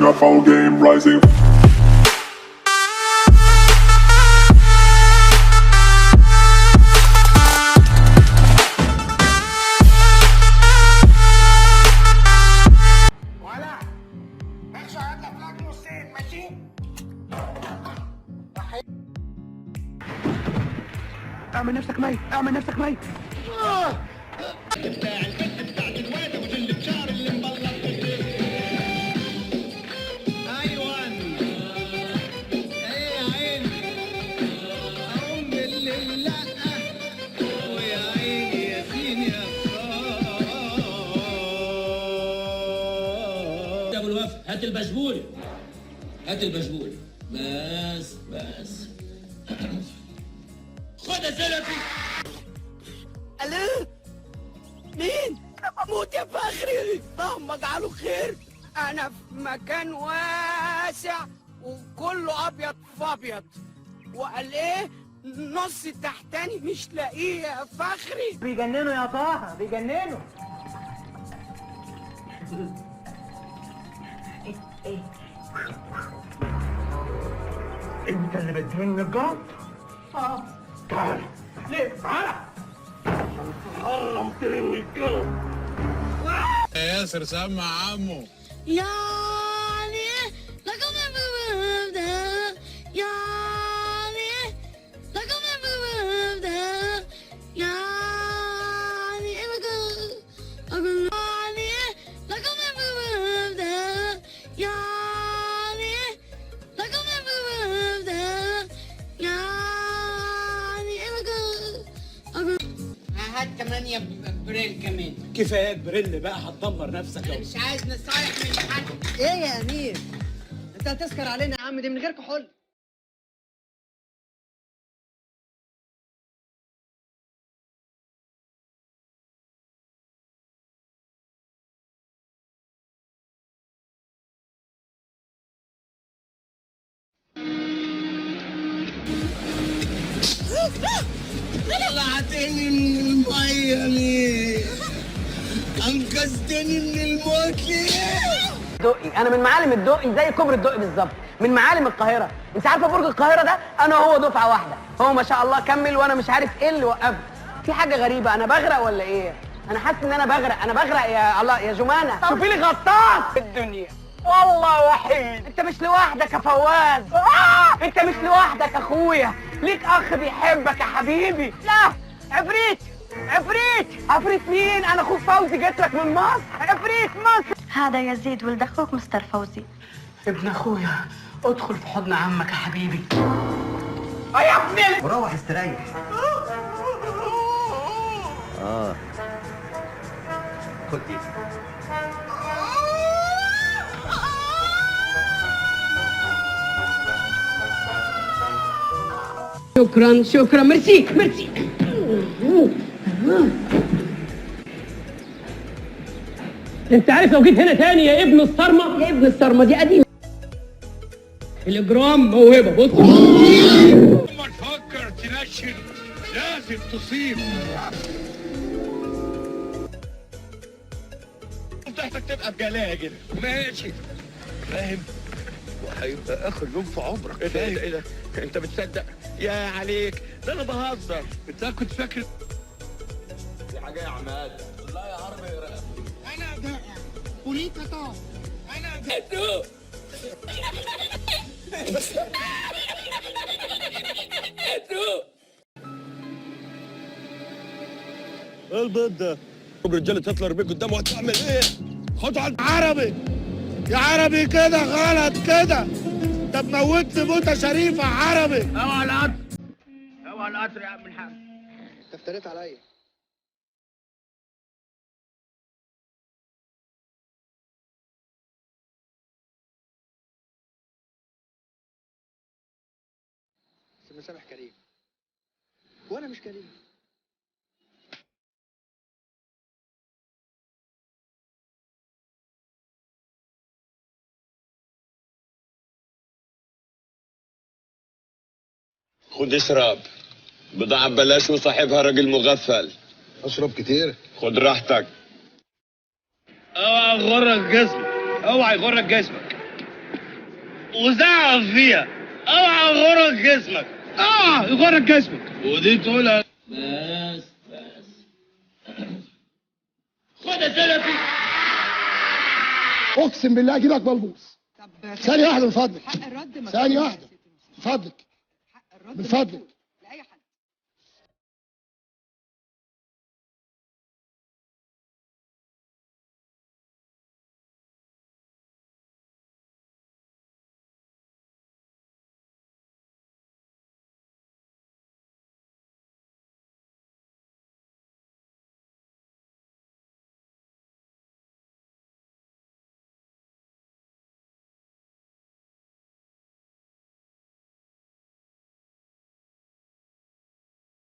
got phone game rising. ولا ماشي هطلع في الاكل نصين ماشي. اعمل نفسك ميت، اعمل نفسك ميت. بتاع البت بتاعت الواد ابو جل الشعر اللي مبلط ايوه ايه يا عيني اقوم بالليل لا ويا عيني يا سين يا يا ابو الوفا هات البشبول، هات البشبول. بس خد يا سلفي. الو مين؟ انا بموت يا فخري، اللهم اجعله خير. انا في مكان واسع وكله ابيض في ابيض، وقال ايه نص تحتاني مش لاقيه يا فخري. بيجننوا يا طه، بيجننوا. انت اللي بتهن الجار؟ تعال ليه؟ تعال حرمت مني الجار. يا ياسر سمع عمو. يعني لكم المبدأ يعني لكم المبدأ يعني أقول يعني لكم المبدأ يعني لكم المبدأ يعني أقول هات 8 بريل كمان. كفايه بريل بقى، هتدمر نفسك انا مش عايز نصايح من حد. ايه يا امير، انت هتسكر علينا يا عم، دي من غير كحول. طلعتني من الميه ليه؟ انقذتني من الموت ليه؟ دقي، انا من معالم الدقي زي كوبري الدقي بالظبط، من معالم القاهره. انت عارفه برج القاهره ده انا وهو دفعه واحده، هو ما شاء الله كمل وانا مش عارف ايه اللي وقفه. في حاجه غريبه، انا بغرق ولا ايه؟ انا حاسس ان انا بغرق يا الله يا جمانه. شوفي لي غطاس في الدنيا والله وحيد. انت مش لوحدك يا فواز، انت مش لوحدك يا اخويا، ليك اخ بيحبك يا حبيبي. لا عفريت عفريت مين؟ انا اخوك فوزي جيت لك من مصر. عفريت مصر. هذا يزيد ولد أخوك مستر فوزي. ابن اخويا ادخل في حضن عمك يا حبيبي. يا ابني وروح استريح. خد دي. شكرا ميرسي. انت عارف لو جيت هنا تاني يا ابن الصرمه دي قديمه. الاجرام موهبه. بص لما تفكر تنشن لازم تصيب. تحتك تبقى بجلاجل ماشي، فاهم؟ وهيبقى اخر يوم في عمرك. ايه ده؟ انت بتصدق؟ يا عليك، ده انا بهزر. انت كنت فاكر دي حاجه يا عماد؟ لا يا عربي انا ده وليك طاف انا ده ايه البيض ده؟ الرجاله تطلع بيك قدامه هتعمل ايه؟ خد على عربي يا عربي، كده غلط كده. انت موتني موته شريفه عربي. اوعى القطر، اوعى القطر يا عم الحاج. انت افتريت عليا. بس مسامح كريم وانا مش كريم. خد اشرب، بضاعة ببلاش وصاحبها راجل مغفل. اشرب كتير. خد راحتك. اوعى يغرك جسمك، اوعى يغرك جسمك. وزعق فيها. اوعى يغرك جسمك. اوعى يغرك جسمك. ودي تقولها. بس خد يا سلفي. اقسم بالله اجيبك بلبوس. ثانية واحدة من فضلك. ثانية واحدة من فضلك. من فضلك.